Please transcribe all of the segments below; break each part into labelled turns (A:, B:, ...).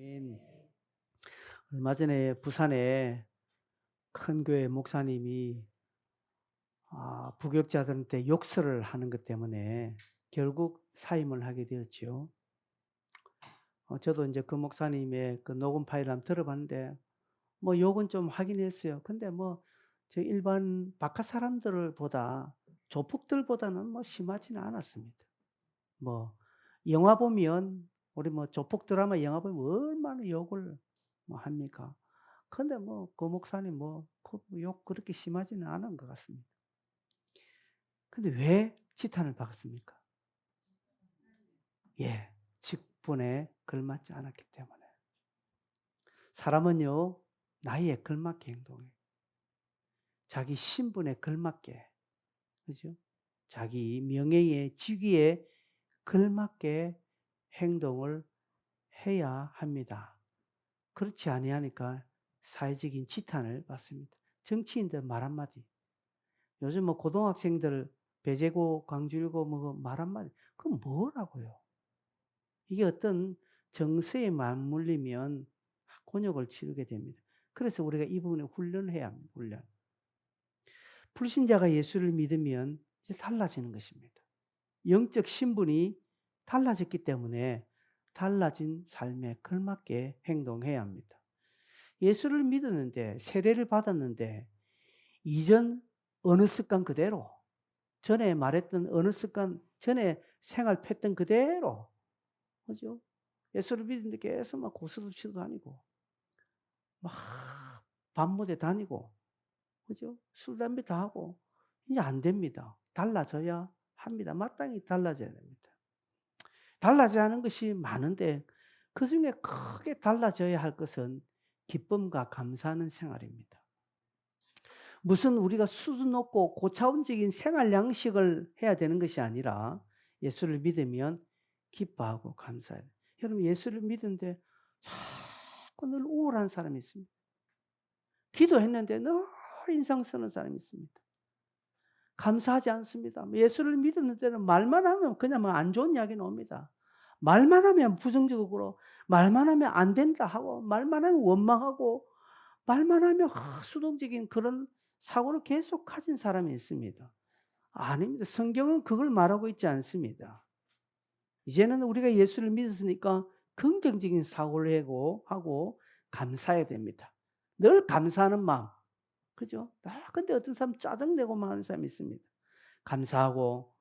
A: 아멘. 얼마 전에 부산에 큰 교회 목사님이 부교육자들한테 욕설을 하는 것 때문에 결국 사임을 하게 되었죠. 저도 이제 그 목사님의 그 녹음 파일을 한번 들어봤는데 뭐 욕은 좀 하긴 했어요. 근데 뭐 저 일반 바깥 사람들보다 조폭들보다는 뭐 심하지는 않았습니다. 뭐 영화 보면 우리 뭐 조폭 드라마 영화 보면 얼마나 욕을 뭐 합니까? 근데 뭐 그 목사님 뭐 그 욕 그렇게 심하지는 않은 것 같습니다. 근데 왜 지탄을 받았습니까? 예. 직분에 걸맞지 않았기 때문에. 사람은요, 나이에 걸맞게 행동해요. 자기 신분에 걸맞게. 그죠? 자기 명예에, 직위에 걸맞게 행동을 해야 합니다. 그렇지 아니하니까 사회적인 지탄을 받습니다. 정치인들 말 한마디. 요즘 뭐 고등학생들 배제고 광주일고 뭐 말 한마디. 그건 뭐라고요? 이게 어떤 정서에 맞물리면 곤욕을 치르게 됩니다. 그래서 우리가 이 부분에 훈련해야 합니다. 훈련. 불신자가 예수를 믿으면 이제 달라지는 것입니다. 영적 신분이 달라졌기 때문에 달라진 삶에 걸맞게 행동해야 합니다. 예수를 믿었는데 세례를 받았는데 이전 어느 습관 그대로 전에 말했던 어느 습관 전에 생활 패턴 그대로 그죠? 예수를 믿는데 계속 막 고스톱 치러 다니고 막 밤무대 다니고 그죠? 술 담배 다 하고 이제 안 됩니다. 달라져야 합니다. 마땅히 달라져야 됩니다. 달라져야 하는 것이 많은데 그중에 크게 달라져야 할 것은 기쁨과 감사하는 생활입니다. 무슨 우리가 수준 높고 고차원적인 생활 양식을 해야 되는 것이 아니라 예수를 믿으면 기뻐하고 감사해요. 여러분 예수를 믿는데 자꾸 늘 우울한 사람이 있습니다. 기도했는데 늘 인상 쓰는 사람이 있습니다. 감사하지 않습니다. 예수를 믿는 데는 말만 하면 그냥 안 좋은 이야기 나옵니다. 말만 하면 부정적으로 말만 하면 안 된다 하고 말만 하면 원망하고 말만 하면 수동적인 그런 사고를 계속 가진 사람이 있습니다. 아닙니다. 성경은 그걸 말하고 있지 않습니다. 이제는 우리가 예수를 믿었으니까 긍정적인 사고를 하고 감사해야 됩니다. 늘 감사하는 마음. 그죠? 근데 어떤 사람 짜증내고만 하는 사람이 있습니다. 감사하고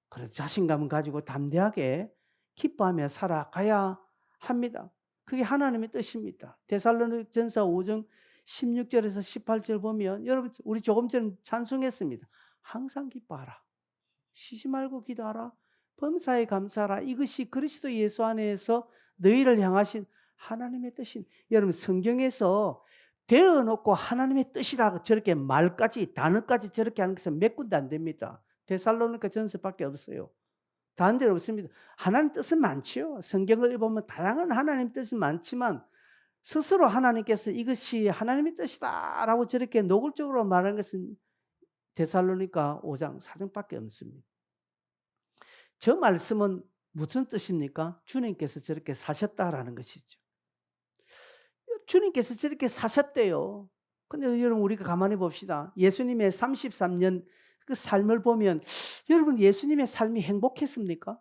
A: 그런 자신감을 가지고 담대하게 기뻐하며 살아가야 합니다. 그게 하나님의 뜻입니다. 데살로니가전서 5장 16절에서 18절 보면 여러분 우리 조금 전에 찬송했습니다. 항상 기뻐하라. 쉬지 말고 기도하라. 범사에 감사하라. 이것이 그리스도 예수 안에서 너희를 향하신 하나님의 뜻인. 여러분 성경에서 되어놓고 하나님의 뜻이라고 저렇게 말까지 단어까지 저렇게 하는 것은 몇 군데 안 됩니다. 데살로니가 전서밖에 없어요. 다른 데는 없습니다. 하나님 뜻은 많지요. 성경을 보면 다양한 하나님 뜻이 많지만 스스로 하나님께서 이것이 하나님의 뜻이다라고 저렇게 노골적으로 말하는 것은 데살로니가 5장 4장밖에 없습니다. 저 말씀은 무슨 뜻입니까? 주님께서 저렇게 사셨다라는 것이죠. 주님께서 저렇게 사셨대요. 근데 여러분 우리가 가만히 봅시다. 예수님의 33년 그 삶을 보면 여러분 예수님의 삶이 행복했습니까?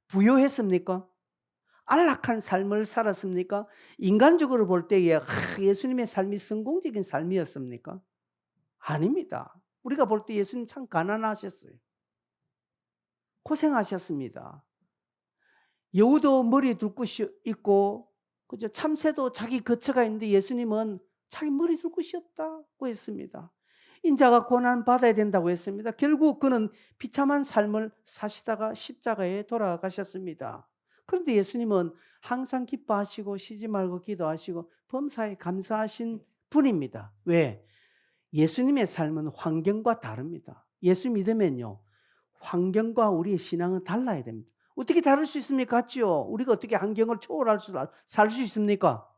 A: 부요했습니까? 안락한 삶을 살았습니까? 인간적으로 볼 때에 예수님의 삶이 성공적인 삶이었습니까? 아닙니다. 우리가 볼 때 예수님 참 가난하셨어요. 고생하셨습니다. 여우도 머리에 둘 곳이 있고 그죠? 참새도 자기 거처가 있는데 예수님은 자기 머리 둘 곳이 없다고 했습니다. 인자가 고난 받아야 된다고 했습니다. 결국 그는 비참한 삶을 사시다가 십자가에 돌아가셨습니다. 그런데 예수님은 항상 기뻐하시고 쉬지 말고 기도하시고 범사에 감사하신 분입니다. 왜? 예수님의 삶은 환경과 다릅니다. 예수 믿으면요. 환경과 우리의 신앙은 달라야 됩니다. 어떻게 다를 수 있습니까? 같지요. 우리가 어떻게 환경을 초월할 살 수 있습니까?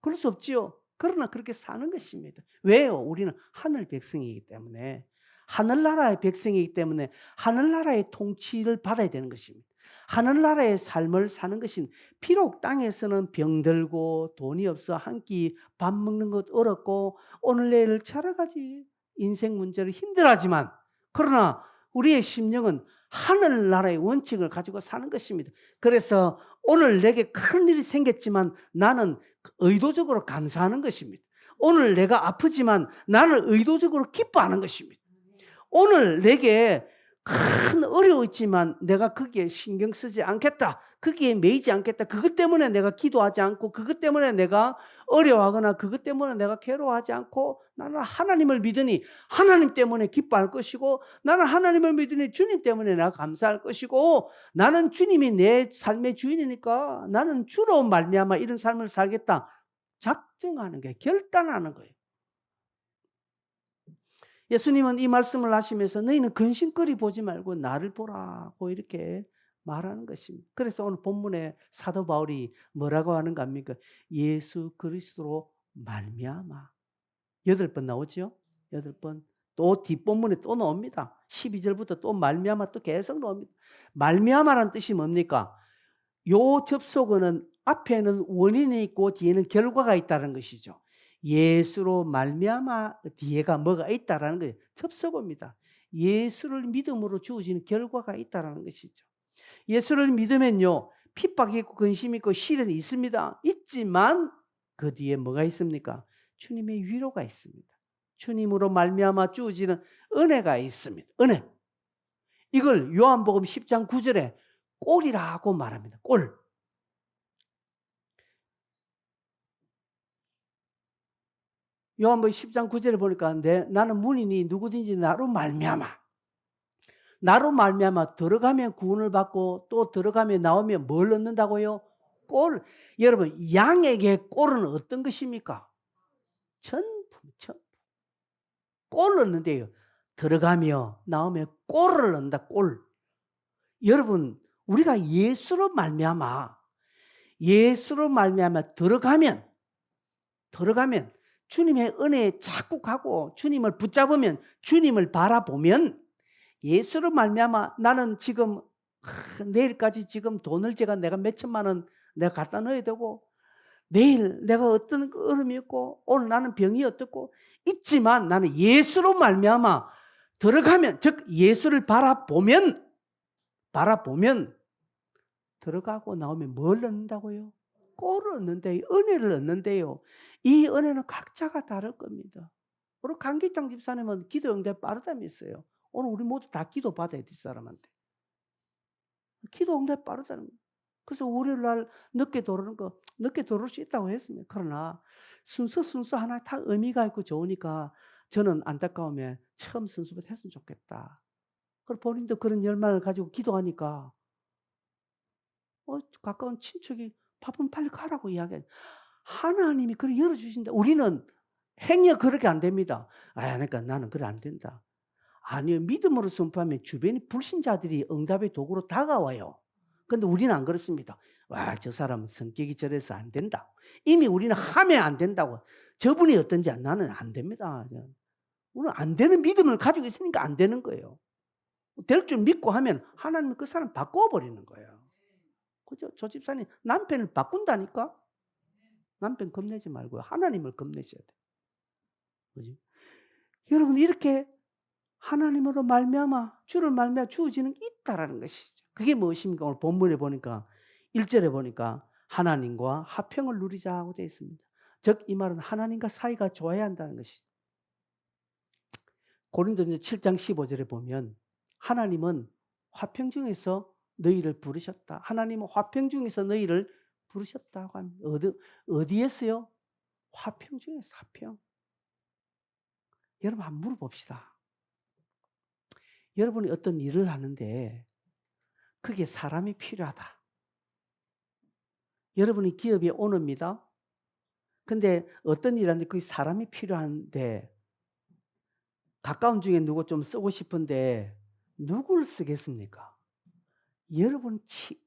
A: 그럴 수 없지요. 그러나 그렇게 사는 것입니다. 왜요? 우리는 하늘 백성이기 때문에 하늘나라의 백성이기 때문에 하늘나라의 통치를 받아야 되는 것입니다. 하늘나라의 삶을 사는 것입니다. 비록 땅에서는 병들고 돈이 없어 한 끼 밥 먹는 것 어렵고 오늘 내일 여러 가지 인생 문제를 힘들어하지만, 그러나 우리의 심령은 하늘나라의 원칙을 가지고 사는 것입니다. 그래서 오늘 내게 큰 일이 생겼지만 나는 의도적으로 감사하는 것입니다. 오늘 내가 아프지만 나는 의도적으로 기뻐하는 것입니다. 오늘 내게 큰 어려웠지만 내가 거기에 신경 쓰지 않겠다. 거기에 매이지 않겠다. 그것 때문에 내가 기도하지 않고, 그것 때문에 내가 어려워하거나 그것 때문에 내가 괴로워하지 않고, 나는 하나님을 믿으니 하나님 때문에 기뻐할 것이고, 나는 하나님을 믿으니 주님 때문에 내가 감사할 것이고, 나는 주님이 내 삶의 주인이니까 나는 주로 말미암아 이런 삶을 살겠다. 작정하는 게, 결단하는 거예요. 예수님은 이 말씀을 하시면서 너희는 근심거리 보지 말고 나를 보라고 이렇게 말하는 것입니다. 그래서 오늘 본문에 사도 바울이 뭐라고 하는가 합니까? 예수 그리스도로 말미암아. 8번 나오죠? 8번. 또 뒷본문에 또 나옵니다. 12절부터 또 말미암아 또 계속 나옵니다. 말미암아라는 뜻이 뭡니까? 요 접속어는 앞에는 원인이 있고 뒤에는 결과가 있다는 것이죠. 예수로 말미암아 뒤에가 뭐가 있다라는 거예요. 접속어입니다. 예수를 믿음으로 주어지는 결과가 있다라는 것이죠. 예수를 믿으면요, 핍박이 있고 근심이 있고 시련이 있습니다. 있지만 그 뒤에 뭐가 있습니까? 주님의 위로가 있습니다. 주님으로 말미암아 주어지는 은혜가 있습니다. 은혜. 이걸 요한복음 10장 9절에 꼴이라고 말합니다. 꼴. 요한복음 10장 9절에 보니까 나는 문이니 누구든지 나로 말미암아 들어가면 구원을 받고, 또 들어가면 나오면 뭘 얻는다고요? 꼴. 여러분, 양에게 꼴은 어떤 것입니까? 전품. 꼴을 얻는데요. 들어가며 나오면 꼴을 얻는다. 꼴. 여러분, 우리가 예수로 말미암아 들어가면 주님의 은혜에 자꾸 가고 주님을 붙잡으면, 주님을 바라보면, 예수로 말미암아 나는 지금 내일까지 지금 돈을 내가 몇 천만 원 내가 갖다 넣어야 되고, 내일 내가 어떤 어려움이 있고, 오늘 나는 병이 어떻고 있지만 나는 예수로 말미암아 들어가면, 즉 예수를 바라보면 들어가고 나오면 뭘 얻는다고요? 꼴을 얻는데요. 은혜를 얻는데요. 이 은혜는 각자가 다를 겁니다. 우리 강기장 집사님은 기도 응답 빠르다면서요. 오늘 우리 모두 다 기도 받아야 될 사람한테. 기도 응답 빠르다는 거예요. 그래서 월요일 날 늦게 들어올 수 있다고 했습니다. 그러나 순서 하나 다 의미가 있고 좋으니까 저는 안타까우면 처음 순서부터 했으면 좋겠다. 그리고 본인도 그런 열망을 가지고 기도하니까 가까운 친척이 밥은 빨리 가라고 이야기해. 하나님이 그렇게 열어주신다. 우리는 행위가 그렇게 안 됩니다. 그러니까 나는 그래 안 된다. 아니요. 믿음으로 선포하면 주변의 불신자들이 응답의 도구로 다가와요. 근데 우리는 안 그렇습니다. 저 사람은 성격이 저래서 안 된다. 이미 우리는 하면 안 된다고. 저분이 어떤지 나는 안 됩니다. 우리는 안 되는 믿음을 가지고 있으니까 안 되는 거예요. 될 줄 믿고 하면 하나님은 그 사람 바꿔버리는 거예요. 그죠? 저 집사님 남편을 바꾼다니까? 남편 겁내지 말고요. 하나님을 겁내셔야 돼요. 그죠? 여러분, 이렇게 하나님으로 말미암아 주를 말미암아 주어지는 게 있다라는 것이죠. 그게 무엇입니까? 오늘 본문에 보니까 1절에 보니까 하나님과 화평을 누리자고 되어 있습니다. 즉 이 말은 하나님과 사이가 좋아야 한다는 것이죠. 고린도전서 7장 15절에 보면 하나님은 화평 중에서 너희를 부르셨다. 하나님은 화평 중에서 너희를 부르셨다고 합니다. 어디에서요? 화평 중에서. 화평. 여러분 한번 물어봅시다. 여러분이 어떤 일을 하는데 그게 사람이 필요하다. 여러분이 기업에 오너입니다. 근데 어떤 일 하는데 그게 사람이 필요한데 가까운 중에 누구 좀 쓰고 싶은데 누구를 쓰겠습니까?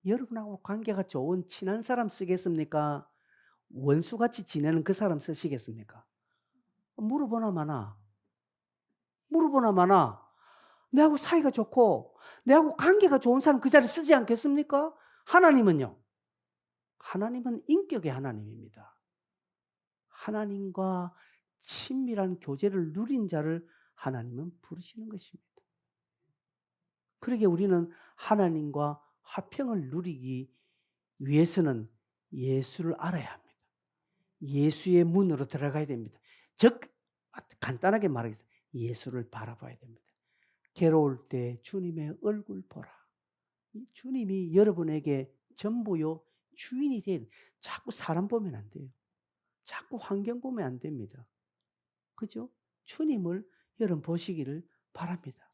A: 여러분하고 관계가 좋은 친한 사람 쓰겠습니까? 원수같이 지내는 그 사람 쓰시겠습니까? 물어보나 마나. 내하고 사이가 좋고 내하고 관계가 좋은 사람 그 자리에 쓰지 않겠습니까? 하나님은요. 하나님은 인격의 하나님입니다. 하나님과 친밀한 교제를 누린 자를 하나님은 부르시는 것입니다. 그러기에 우리는 하나님과 화평을 누리기 위해서는 예수를 알아야 합니다. 예수의 문으로 들어가야 됩니다. 즉 간단하게 말하겠습니다. 예수를 바라봐야 됩니다. 괴로울 때 주님의 얼굴 보라. 주님이 여러분에게 전부요 주인이 돼야 돼요. 자꾸 사람 보면 안 돼요. 자꾸 환경 보면 안 됩니다. 그죠? 주님을 여러분 보시기를 바랍니다.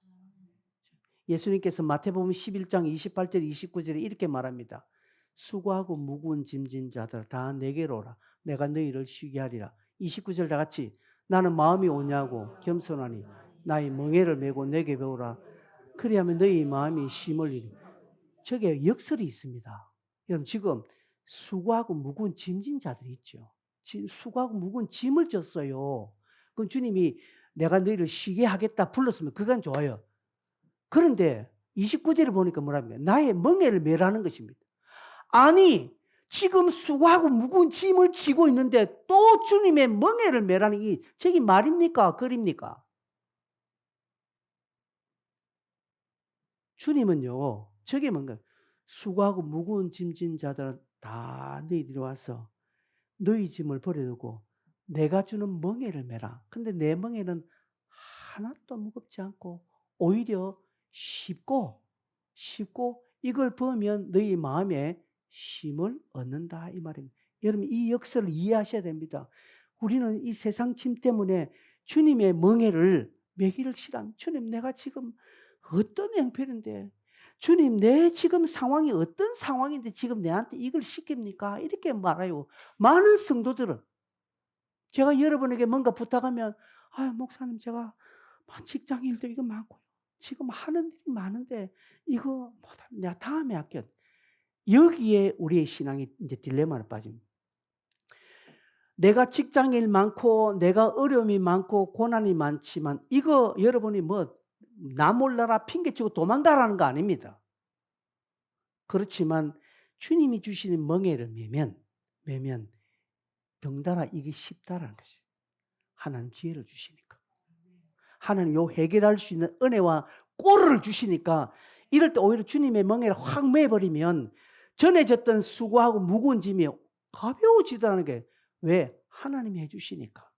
A: 예수님께서 마태복음 11장 28절 29절에 이렇게 말합니다. 수고하고 무거운 짐진 자들 다 내게로 오라. 내가 너희를 쉬게 하리라. 29절 다 같이 나는 마음이 오냐고 겸손하니 나의 멍에를 메고 내게 배우라. 그리하면 너희 마음이 쉼을 이리. 저게 역설이 있습니다. 여러분 지금 수고하고 무거운 짐진 자들이 있죠. 수고하고 무거운 짐을 졌어요. 그럼 주님이 내가 너희를 쉬게 하겠다 불렀으면 그건 좋아요. 그런데 29절을 보니까 뭐랍니까? 나의 멍에를 메라는 것입니다. 아니 지금 수고하고 무거운 짐을 지고 있는데 또 주님의 멍에를 메라는 이 저게 말입니까? 글입니까? 주님은요. 저게 뭔가 수고하고 무거운 짐진 자들은 다 너희들이 와서 너희 짐을 버려두고 내가 주는 멍에를 메라. 근데 내 멍에는 하나도 무겁지 않고 오히려 쉽고 이걸 보면 너희 마음에 쉼을 얻는다 이 말입니다. 여러분 이 역설을 이해하셔야 됩니다. 우리는 이 세상 짐 때문에 주님의 멍에를 매기를 싫어합니다. 주님 내가 지금 어떤 형편인데 주님 내 지금 상황이 어떤 상황인데 지금 내한테 이걸 시킵니까? 이렇게 말해요. 많은 성도들은 제가 여러분에게 뭔가 부탁하면 목사님 제가 직장 일도 이거 많고요. 지금 하는 일이 많은데 이거 내가 다음에 할게요. 여기에 우리의 신앙이 이제 딜레마를 빠집니다. 내가 직장일 많고 내가 어려움이 많고 고난이 많지만 이거 여러분이 나 몰라라 핑계치고 도망가라는 거 아닙니다. 그렇지만 주님이 주시는 멍에를 매면 덩달아 이게 쉽다라는 것이에요. 하나님 기회를 주시니까. 하나님 요 해결할 수 있는 은혜와 꼴을 주시니까 이럴 때 오히려 주님의 멍에를 확 매버리면 전에 졌던 수고하고 무거운 짐이 가벼워지더라는 게 왜? 하나님이 해주시니까.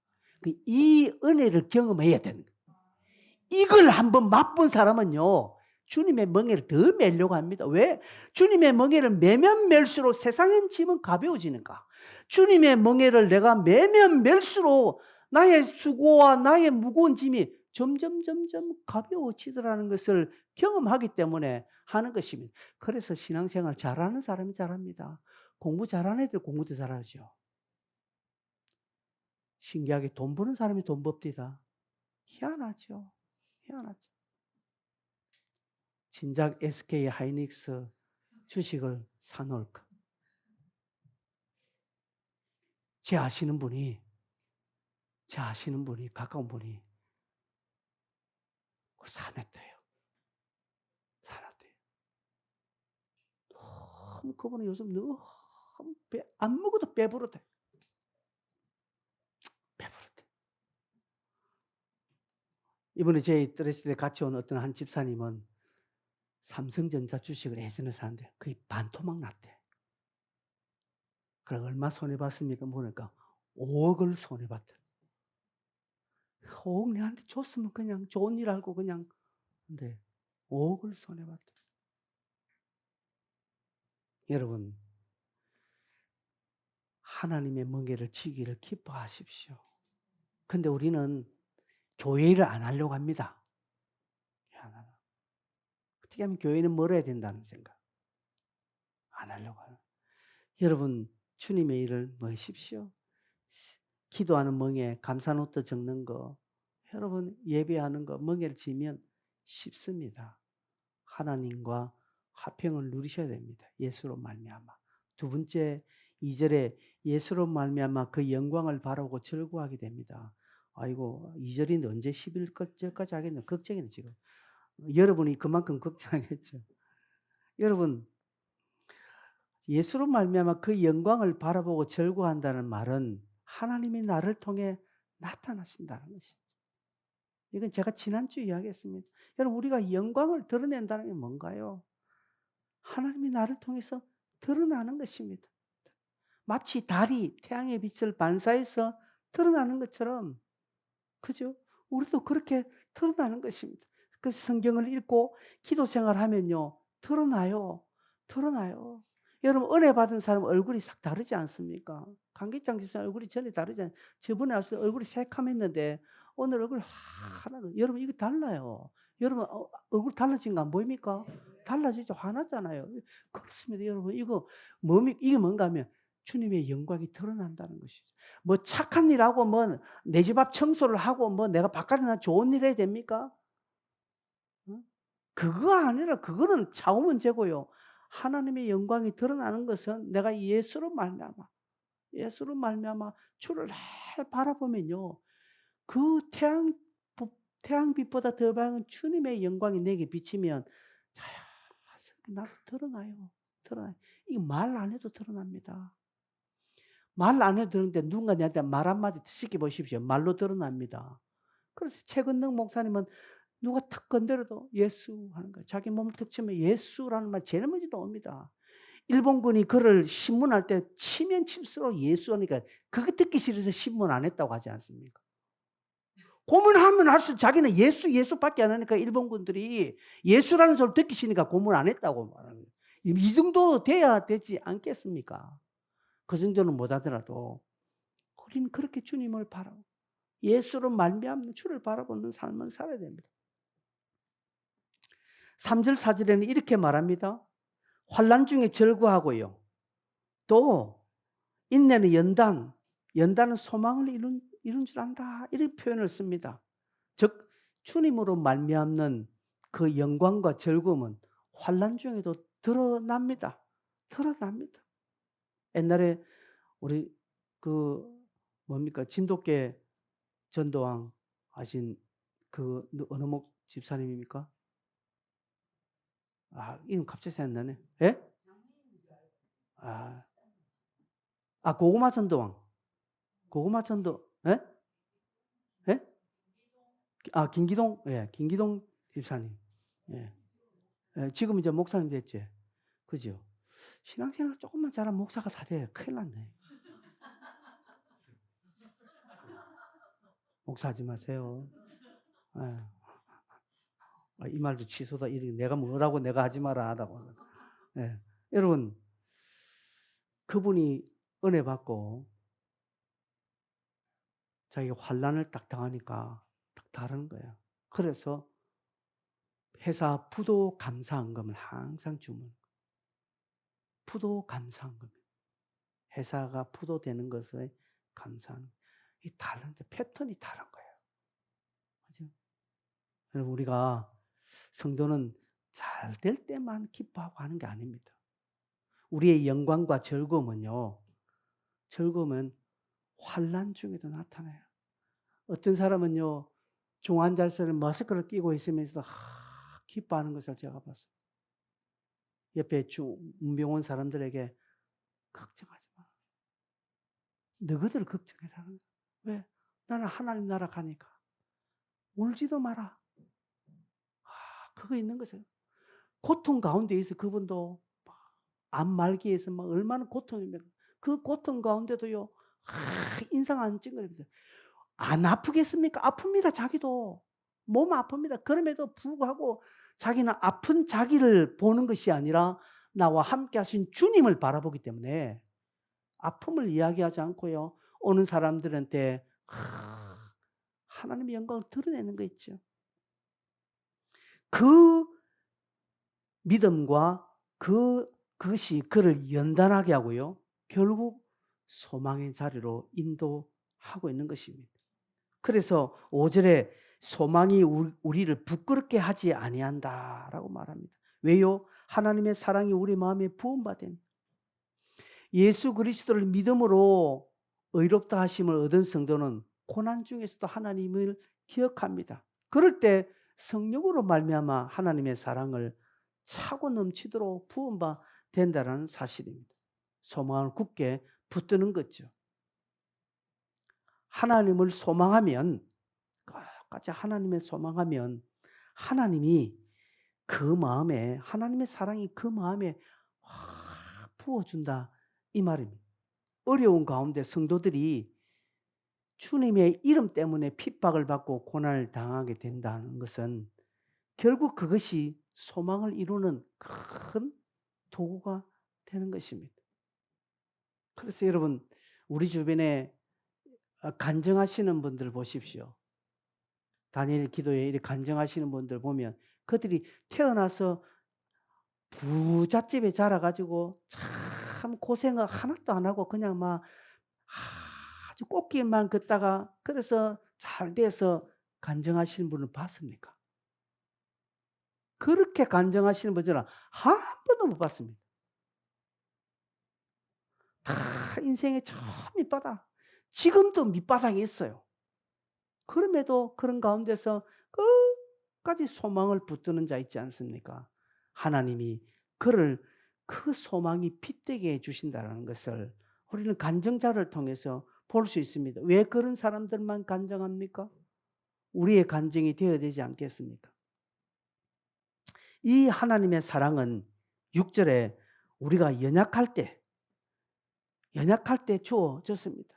A: 이 은혜를 경험해야 되는 거예요. 이걸 한번 맛본 사람은요. 주님의 멍에를 더 매려고 합니다. 왜? 주님의 멍에를 매면 멜수록 세상의 짐은 가벼워지니까. 주님의 멍에를 내가 매면 멜수록 나의 수고와 나의 무거운 짐이 점점 가벼워지더라는 것을 경험하기 때문에 하는 것입니다. 그래서 신앙생활 잘하는 사람이 잘합니다. 공부 잘하는 애들 공부도 잘하죠. 신기하게 돈 버는 사람이 돈 법디다. 희한하죠. 희한하죠. 진작 SK 하이닉스 주식을 사놓을까? 제 아시는 분이 가까운 분이 사놨대요. 너무 그분은 요즘 너무 안 먹어도 배부르대. 이번에 저희 드레스에 같이 온 어떤 한 집사님은 삼성전자 주식을 예전에 샀는데 거의 반토막 났대. 그래 얼마 손해봤습니까? 보니까 5억을 손해봤대. 5억 내한테 줬으면 그냥 좋은 일 알고 그냥 근데 5억을 손해봤대. 여러분 하나님의 멍에를 치기를 기뻐하십시오. 근데 우리는 교회를 안 하려고 합니다. 어떻게 하면 교회는 멀어야 된다는 생각. 안 하려고 해요. 여러분 주님의 일을 하십시오. 기도하는 멍에 감사노트 적는 거 여러분 예배하는 거 멍에를 지면 쉽습니다. 하나님과 화평을 누리셔야 됩니다. 예수로 말미암아. 두 번째 2절에 예수로 말미암아 그 영광을 바라보고 즐거워하게 됩니다. 아이고 2절인데 언제 11절까지 하겠나 걱정이네 지금. 여러분이 그만큼 걱정하겠죠. 여러분, 예수로 말미암아 그 영광을 바라보고 절구한다는 말은 하나님이 나를 통해 나타나신다는 것입니다. 이건 제가 지난주에 이야기했습니다. 여러분, 우리가 영광을 드러낸다는 게 뭔가요? 하나님이 나를 통해서 드러나는 것입니다. 마치 달이 태양의 빛을 반사해서 드러나는 것처럼, 그죠? 우리도 그렇게 드러나는 것입니다. 그래서 성경을 읽고 기도 생활하면요, 드러나요. 드러나요. 여러분, 은혜 받은 사람 얼굴이 싹 다르지 않습니까? 강기장 집사님 얼굴이 전에 다르지 않아요? 저번에 왔을 때 얼굴이 새카맸는데 오늘 얼굴 하나도, 여러분 이거 달라요. 여러분 얼굴 달라진 거 안 보입니까? 달라지죠. 화났잖아요. 그렇습니다. 여러분 이거 이게 뭔가 하면 주님의 영광이 드러난다는 것이죠. 뭐 착한 일하고 뭐 내 집 앞 청소를 하고 뭐 내가 바깥에 나 좋은 일 해야 됩니까? 그거 아니라 그거는 차후 문제고요. 하나님의 영광이 드러나는 것은 내가 예수로 말미암아 주를 늘 바라보면요. 그 태양빛보다 더 밝은 주님의 영광이 내게 비치면 자연스럽게 나도 드러나요. 이거 말 안 해도 드러납니다. 말 안 해도 드러나는데 누군가 내한테 말 한마디 시켜보십시오. 말로 드러납니다. 그래서 최근능 목사님은 누가 탁 건드려도 예수 하는 거예요. 자기 몸을 탁 치면 예수라는 말 제일 먼저 나옵니다. 일본군이 그를 신문할 때 치면 칠수록 예수하니까 그거 듣기 싫어서 신문 안 했다고 하지 않습니까? 고문하면 할수록 자기는 예수밖에 안 하니까 일본군들이 예수라는 소리 듣기 싫으니까 고문 안 했다고 말하는 거예요. 이 정도 돼야 되지 않겠습니까? 그 정도는 못하더라도 우리는 그렇게 주님을 바라고 예수로 말미암는 주를 바라보는 삶을 살아야 됩니다. 3절 4절에는 이렇게 말합니다. 환난 중에 절구하고요. 또 인내는 연단은 소망을 이룬 줄 안다. 이런 표현을 씁니다. 즉 주님으로 말미암는 그 영광과 즐거움은 환난 중에도 드러납니다. 옛날에 우리 진돗개 전도왕 하신 그 어느 목 집사님입니까? 이름 갑자기 생각나네. 예? 고구마 전도왕. 예? 예? 김기동, 예, 김기동 집사님. 예. 예, 지금 이제 목사님 됐지. 그죠? 신앙생활 조금만 잘하면 목사가 다 돼. 큰일 났네. 목사하지 마세요. 이 말도 취소다. 내가 뭐라고 내가 하지 마라 하다고. 예. 여러분, 그분이 은혜 받고 자기가 환난을 딱 당하니까 딱 다른 거예요. 그래서 회사 부도 감사헌금을 항상 주문. 부도 감사헌금. 회사가 부도되는 것에 감사하는. 이 다른데 패턴이 다른 거예요. 그죠? 여러분, 우리가 성도는 잘 될 때만 기뻐하고 하는 게 아닙니다. 우리의 영광과 즐거움은요. 즐거움은 환난 중에도 나타나요. 어떤 사람은요. 중환자실에 마스크를 끼고 있으면서도 기뻐하는 것을 제가 봤어요. 옆에 문병원 사람들에게 걱정하지 마. 너희들 걱정해라는 거야. 왜? 나는 하나님 나라 가니까. 울지도 마라. 그거 있는 거죠. 고통 가운데 있어 그분도 암 말기에서 막 얼마나 고통입니까? 그 고통 가운데도요. 인상 안 찡그립니다. 안 아프겠습니까? 아픕니다. 자기도. 몸 아픕니다. 그럼에도 불구하고 자기는 아픈 자기를 보는 것이 아니라 나와 함께 하신 주님을 바라보기 때문에 아픔을 이야기하지 않고요. 오는 사람들한테 하나님의 영광을 드러내는 거 있죠. 그 믿음과 그것이 그를 연단하게 하고요. 결국 소망의 자리로 인도하고 있는 것입니다. 그래서 5절에 소망이 우리를 부끄럽게 하지 아니한다라고 말합니다. 왜요? 하나님의 사랑이 우리 마음에 부음받은 예수 그리스도를 믿음으로 의롭다 하심을 얻은 성도는 고난 중에서도 하나님을 기억합니다. 그럴 때 성령으로 말미암아 하나님의 사랑을 차고 넘치도록 부은 바 된다라는 사실입니다. 소망을 굳게 붙드는 거죠. 하나님을 소망하면, 끝까지 하나님을 소망하면 하나님이 그 마음에, 하나님의 사랑이 그 마음에 확 부어준다 이 말입니다. 어려운 가운데 성도들이 주님의 이름 때문에 핍박을 받고 고난을 당하게 된다는 것은 결국 그것이 소망을 이루는 큰 도구가 되는 것입니다. 그래서 여러분, 우리 주변에 간증하시는 분들 보십시오. 다니엘 기도에 이렇게 간증하시는 분들 보면 그들이 태어나서 부잣집에 자라가지고 참 고생을 하나도 안 하고 그냥 막 아주 꽃길만 걷다가 그래서 잘 돼서 간증하시는 분을 봤습니까? 그렇게 간증하시는 분들은 한 번도 못 봤습니다. 다 인생의 저 밑바닥, 지금도 밑바닥에 있어요. 그럼에도 그런 가운데서 끝까지 소망을 붙드는 자 있지 않습니까? 하나님이 그를 그 소망이 빗대게 해주신다는 것을 우리는 간증자를 통해서 볼 수 있습니다. 왜 그런 사람들만 간증합니까? 우리의 간증이 되어야 되지 않겠습니까? 이 하나님의 사랑은 6절에 우리가 연약할 때 주어졌습니다.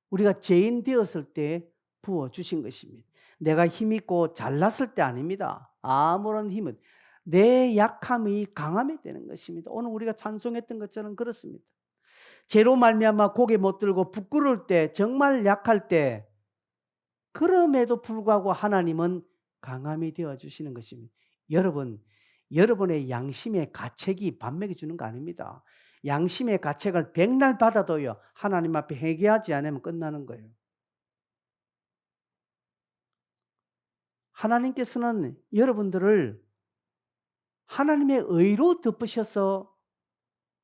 A: 우리가 죄인 되었을 때 부어주신 것입니다. 내가 힘있고 잘났을 때 아닙니다. 아무런 힘은 내 약함이 강함이 되는 것입니다. 오늘 우리가 찬송했던 것처럼 그렇습니다. 죄로 말미암아 고개 못 들고 부끄러울 때, 정말 약할 때, 그럼에도 불구하고 하나님은 강함이 되어주시는 것입니다. 여러분의 양심의 가책이 밥 먹여주는 거 아닙니다. 양심의 가책을 백날 받아도요, 하나님 앞에 회개하지 않으면 끝나는 거예요. 하나님께서는 여러분들을 하나님의 의로 덮으셔서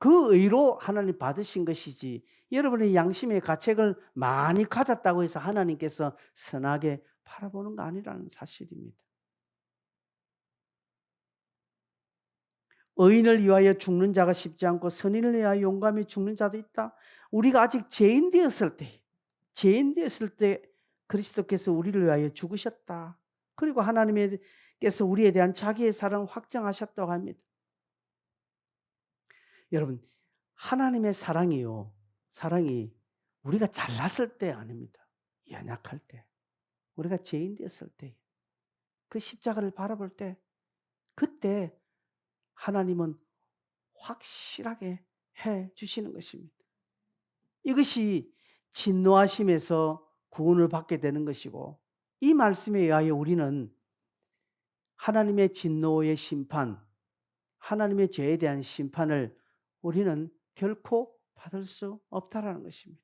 A: 그 의로 하나님 받으신 것이지, 여러분의 양심의 가책을 많이 가졌다고 해서 하나님께서 선하게 바라보는 거 아니라는 사실입니다. 의인을 위하여 죽는 자가 쉽지 않고 선인을 위하여 용감히 죽는 자도 있다. 우리가 아직 죄인 되었을 때 그리스도께서 우리를 위하여 죽으셨다. 그리고 하나님께서 우리에 대한 자기의 사랑을 확정하셨다고 합니다. 여러분, 하나님의 사랑이 우리가 잘났을 때 아닙니다. 연약할 때, 우리가 죄인 되었을 때, 그 십자가를 바라볼 때, 그때 하나님은 확실하게 해 주시는 것입니다. 이것이 진노하심에서 구원을 받게 되는 것이고, 이 말씀에 의하여 우리는 하나님의 진노의 심판, 하나님의 죄에 대한 심판을 우리는 결코 받을 수 없다라는 것입니다.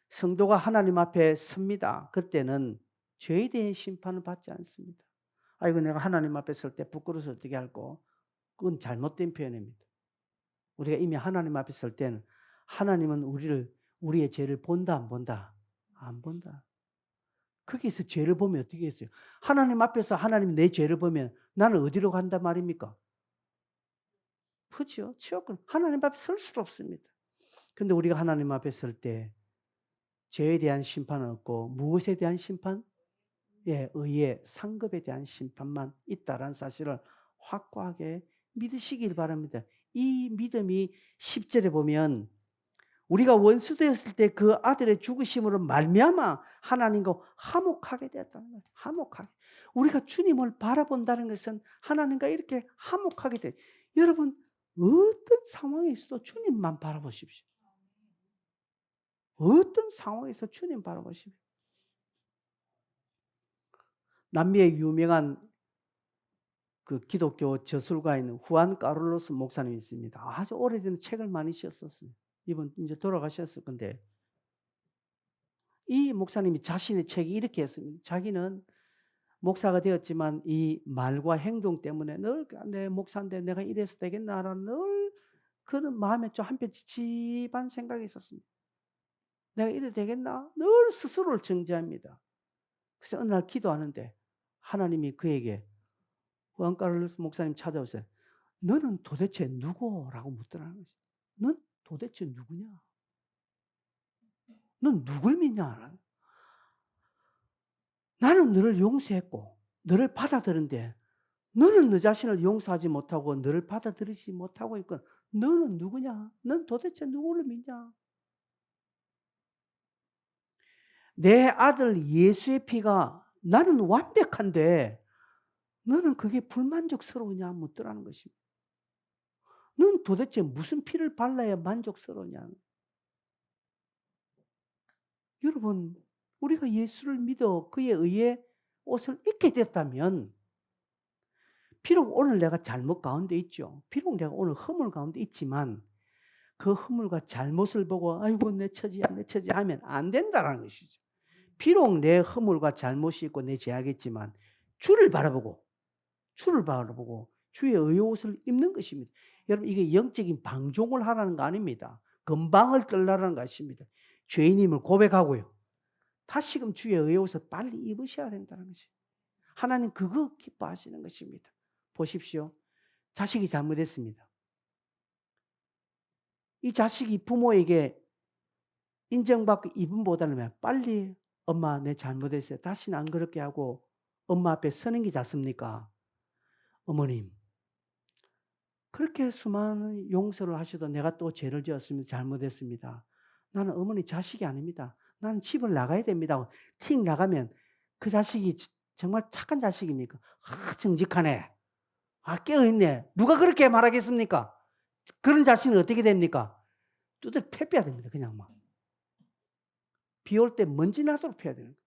A: 성도가 하나님 앞에 섭니다. 그때는 죄에 대한 심판을 받지 않습니다. 아이고, 내가 하나님 앞에 설 때 부끄러워서 어떻게 할꼬? 그건 잘못된 표현입니다. 우리가 이미 하나님 앞에 설 때는 하나님은 우리의 죄를 본다, 안 본다? 안 본다. 거기서 죄를 보면 어떻게 했어요? 하나님 앞에서 하나님이 내 죄를 보면 나는 어디로 간단 말입니까? 그렇죠. 지옥은 하나님 앞에 설 수도 없습니다. 그런데 우리가 하나님 앞에 설 때 죄에 대한 심판은 없고 무엇에 대한 심판? 예, 의의 상급에 대한 심판만 있다라는 사실을 확고하게 믿으시길 바랍니다. 이 믿음이 10절에 보면 우리가 원수 되었을 때 그 아들의 죽으심으로 말미암아 하나님과 화목하게 되었다는 거예요. 화목하게. 우리가 주님을 바라본다는 것은 하나님과 이렇게 화목하게 돼. 여러분, 어떤 상황에 있어도 주님만 바라보십시오. 어떤 상황에서 주님 바라보십시오. 남미의 유명한 그 기독교 저술가인 후안 까를로스 목사님이 있습니다. 아주 오래전에 책을 많이 쓰셨었어요. 이분 이제 돌아가셨을 건데, 이 목사님이 자신의 책이 이렇게 했습니다. 자기는 목사가 되었지만 이 말과 행동 때문에 늘 내 목사인데 내가 이래서 되겠나라는 늘 그런 마음에 좀 한편 찝찝한 생각이 있었습니다. 내가 이래 되겠나? 늘 스스로를 정죄합니다. 그래서 어느 날 기도하는데 하나님이 그에게 후안 카를로스 목사님 찾아오세요. 너는 도대체 누구라고 묻더라는 거지. 넌 도대체 누구냐? 넌 누굴 믿냐? 나는 너를 용서했고 너를 받아들인데 너는 너 자신을 용서하지 못하고 너를 받아들이지 못하고 있건 너는 누구냐? 넌 도대체 누구를 믿냐? 내 아들 예수의 피가 나는 완벽한데 너는 그게 불만족스러우냐 묻더라는 것입니다. 넌 도대체 무슨 피를 발라야 만족스러우냐? 여러분, 우리가 예수를 믿어 그에 의해 옷을 입게 됐다면 비록 오늘 내가 잘못 가운데 있죠. 비록 내가 오늘 허물 가운데 있지만 그 허물과 잘못을 보고 아이고 내 처지야 내 처지 하면 안 된다는 것이죠. 비록 내 허물과 잘못이 있고 내 죄악이 있지만 주를 바라보고 주의 의옷을 입는 것입니다. 여러분 이게 영적인 방종을 하라는 거 아닙니다. 건방을 떨라는 것입니다. 죄인임을 고백하고요. 다시금 주의 의옷을 빨리 입으셔야 된다는 것이죠. 하나님 그거 기뻐하시는 것입니다. 보십시오. 자식이 잘못했습니다. 이 자식이 부모에게 인정받고 입음보다는 빨리 엄마 내 잘못했어요. 다시는 안 그렇게 하고 엄마 앞에 서는 게 낫습니까? 어머님 그렇게 수많은 용서를 하셔도 내가 또 죄를 지었습니다. 잘못했습니다. 나는 어머니 자식이 아닙니다. 나는 집을 나가야 됩니다. 틱 나가면 그 자식이 정말 착한 자식입니까? 정직하네. 깨어있네. 누가 그렇게 말하겠습니까? 그런 자식은 어떻게 됩니까? 두드려 패빼야 됩니다. 그냥 막. 비 올 때 먼지 나도록 패야 되는 거예요.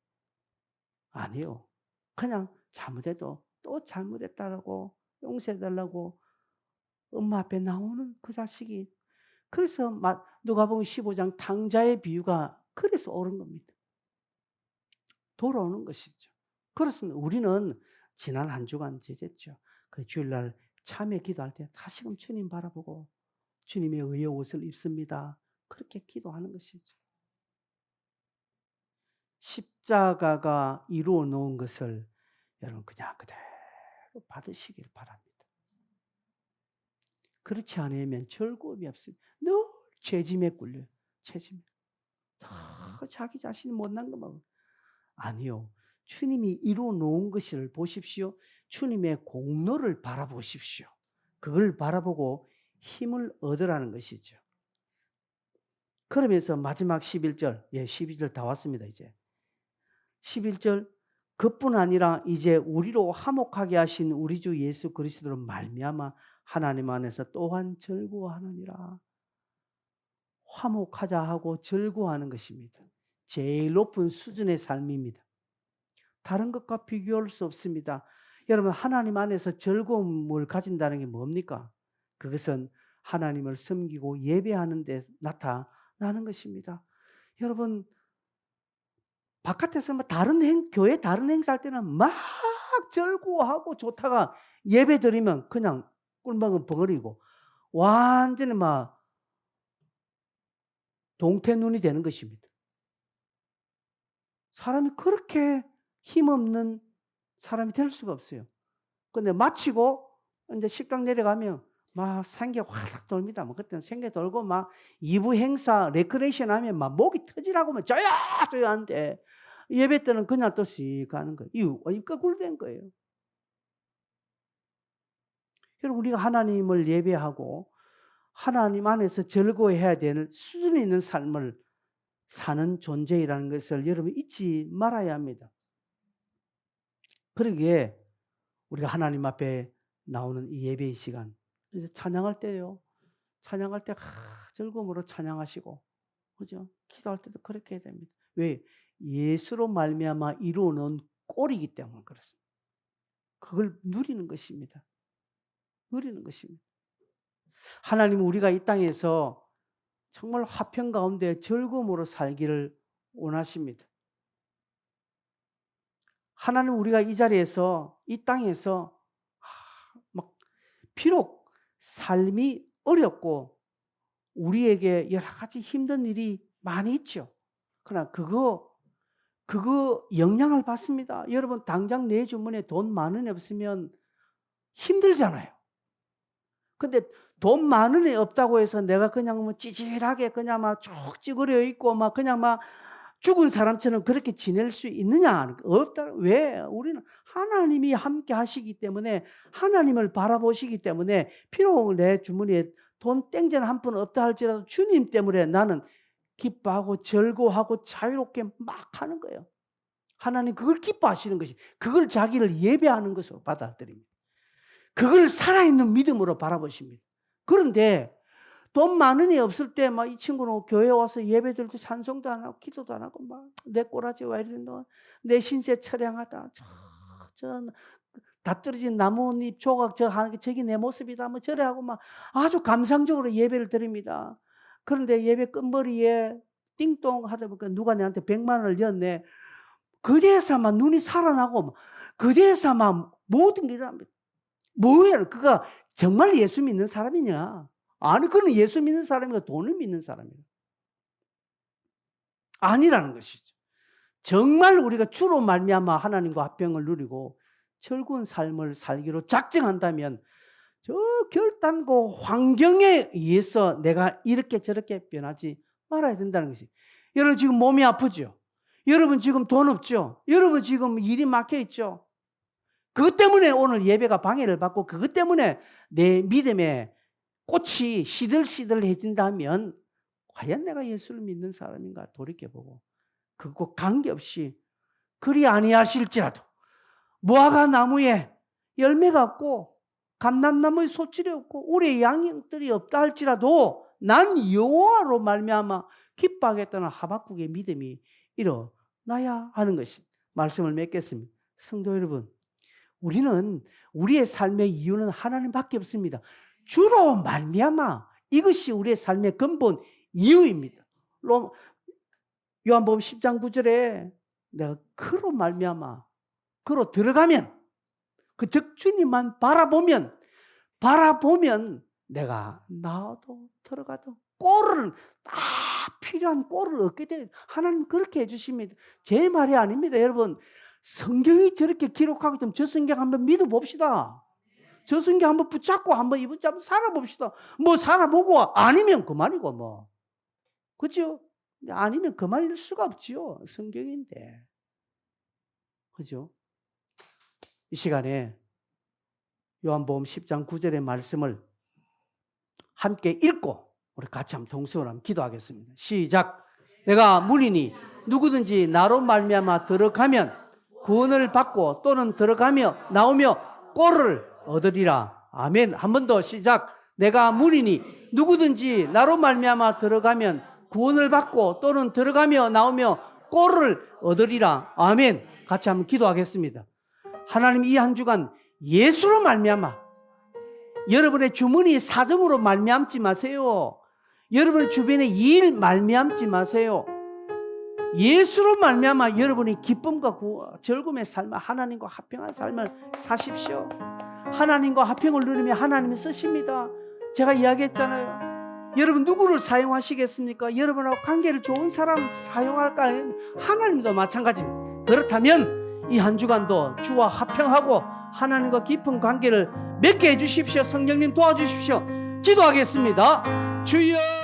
A: 아니요. 그냥 잘못해도 또 잘못했다라고 용서해달라고 엄마 앞에 나오는 그 자식이 그래서 누가복음 15장 탕자의 비유가 그래서 옳은 겁니다. 돌아오는 것이죠. 그렇습니다. 우리는 지난 한 주간 제졌죠. 그 주일날 참회 기도할 때 다시금 주님 바라보고 주님의 의의 옷을 입습니다. 그렇게 기도하는 것이죠. 십자가가 이루어 놓은 것을 여러분 그냥 그대로 받으시길 바랍니다. 그렇지 않으면 즐거움이 없습니다. 늘 죄짐에 꿀려요. 죄짐에. 다 자기 자신이 못난 것만. 아니요. 주님이 이루어 놓은 것을 보십시오. 주님의 공로를 바라보십시오. 그걸 바라보고 힘을 얻으라는 것이죠. 그러면서 마지막 11절, 12절 다 왔습니다, 이제. 11절, 그뿐 아니라 이제 우리로 화목하게 하신 우리 주 예수 그리스도로 말미암아 하나님 안에서 또한 즐거워하느니라. 화목하자 하고 즐거워하는 것입니다. 제일 높은 수준의 삶입니다. 다른 것과 비교할 수 없습니다. 여러분 하나님 안에서 즐거움을 가진다는 게 뭡니까? 그것은 하나님을 섬기고 예배하는 데 나타나는 것입니다. 여러분 바깥에서 교회 다른 행사할 때는 막 즐거워하고 좋다가 예배 드리면 그냥 꿀먹은 벙어리고 완전히 막 동태눈이 되는 것입니다. 사람이 그렇게 힘없는 사람이 될 수가 없어요. 근데 마치고 이제 식당 내려가면 막 생기 확 돌립니다. 뭐 그때는 생기 돌고 막 2부 행사 레크레이션 하면 막 목이 터지라고 막 저야 하는데 예배 때는 그냥 또 씩 가는 거예요. 이 거꾸로 된 거예요. 여러분 우리가 하나님을 예배하고 하나님 안에서 즐거워해야 되는 수준 있는 삶을 사는 존재이라는 것을 여러분 잊지 말아야 합니다. 그러기에 우리가 하나님 앞에 나오는 이 예배의 시간, 이제 찬양할 때요. 찬양할 때 즐거움으로 찬양하시고, 그죠? 기도할 때도 그렇게 해야 됩니다. 왜? 예수로 말미암아 이루어놓은 꼴이기 때문에 그렇습니다. 그걸 누리는 것입니다. 누리는 것입니다. 하나님은 우리가 이 땅에서 정말 화평 가운데 즐거움으로 살기를 원하십니다. 하나님 우리가 이 자리에서 이 땅에서 막 비록 삶이 어렵고 우리에게 여러 가지 힘든 일이 많이 있죠. 그러나 그거 영향을 받습니다. 여러분 당장 내 주머니에 돈 10,000원이 없으면 힘들잖아요. 근데 돈 10,000원이 없다고 해서 내가 그냥 뭐 찌질하게 그냥 막 쭉 찌그려 있고 막 그냥 막 죽은 사람처럼 그렇게 지낼 수 있느냐? 없다. 왜? 우리는 하나님이 함께 하시기 때문에, 하나님을 바라보시기 때문에, 비록 내 주머니에 돈 땡전 한 푼 없다 할지라도 주님 때문에 나는 기뻐하고 즐거워하고 자유롭게 막 하는 거예요. 하나님 그걸 기뻐하시는 것이, 그걸 자기를 예배하는 것으로 받아들입니다. 그걸 살아있는 믿음으로 바라보십니다. 그런데 돈 10,000원이 없을 때 막 이 친구는 교회 와서 예배드릴 때 찬송도 안 하고 기도도 안 하고 막 내 꼬라지 와 이래 내 신세 처량하다. 저 다 떨어진 나뭇잎 조각 저기 내 모습이다. 뭐 저래 하고 막 아주 감상적으로 예배를 드립니다. 그런데 예배 끝머리에 띵동 하다 보니까 누가 내한테 100만 원을 였네. 그대에서만 눈이 살아나고 그대에서만 모든 게 일어납니다. 뭐야? 그가 정말 예수 믿는 사람이냐? 아니, 그는 예수 믿는 사람이고 돈을 믿는 사람이에요. 아니라는 것이죠. 정말 우리가 주로 말미암아 하나님과 합병을 누리고 즐거운 삶을 살기로 작정한다면 저 결단고 환경에 의해서 내가 이렇게 저렇게 변하지 말아야 된다는 것이. 여러분 지금 몸이 아프죠? 여러분 지금 돈 없죠? 여러분 지금 일이 막혀 있죠? 그것 때문에 오늘 예배가 방해를 받고 그것 때문에 내 믿음의 꽃이 시들시들해진다면 과연 내가 예수를 믿는 사람인가 돌이켜보고 그거 관계없이 그리 아니하실지라도 무화과 나무에 열매가 없고 감람나무에 소출이 없고 우리의 양들이 없다 할지라도 난 여호와로 말미암아 기뻐하겠다는 하박국의 믿음이 일어나야 하는 것이 말씀을 맺겠습니다. 성도 여러분, 우리는 우리의 삶의 이유는 하나님밖에 없습니다. 주로 말미암아 이것이 우리의 삶의 근본 이유입니다. 요한복음 10장 9절에 내가 그로 말미암아 그로 들어가면 즉 주님만 바라보면 내가 나와도 들어가도 꼴을 딱 필요한 꼴을 얻게 돼요. 하나님 그렇게 해주십니다. 제 말이 아닙니다. 여러분 성경이 저렇게 기록하고 있다면 저 성경 한번 믿어봅시다. 저 성경 한번 붙잡고 한번 이번 주 한번 살아봅시다. 뭐 살아보고 아니면 그만이고 뭐. 그죠? 아니면 그만일 수가 없지요. 성경인데. 그죠? 이 시간에 요한복음 10장 9절의 말씀을 함께 읽고 우리 같이 한번 동성으로 한번 기도하겠습니다. 시작. 내가 문이니 누구든지 나로 말미암아 들어가면 구원을 받고 또는 들어가며 나오며 꼴을 얻으리라. 아멘. 한 번 더 시작. 내가 문이니 누구든지 나로 말미암아 들어가면 구원을 받고 또는 들어가며 나오며 꼴을 얻으리라. 아멘. 같이 한번 기도하겠습니다. 하나님 이 한 주간 예수로 말미암아 여러분의 주머니 사정으로 말미암지 마세요. 여러분의 주변의 일 말미암지 마세요. 예수로 말미암아 여러분이 기쁨과 즐거움의 삶을 하나님과 합평한 삶을 사십시오. 하나님과 합평을 누리며 하나님이 쓰십니다. 제가 이야기했잖아요. 여러분 누구를 사용하시겠습니까? 여러분하고 관계를 좋은 사람 사용할까요? 하나님도 마찬가지입니다. 그렇다면 이 한 주간도 주와 합평하고 하나님과 깊은 관계를 맺게 해주십시오. 성령님 도와주십시오. 기도하겠습니다. 주여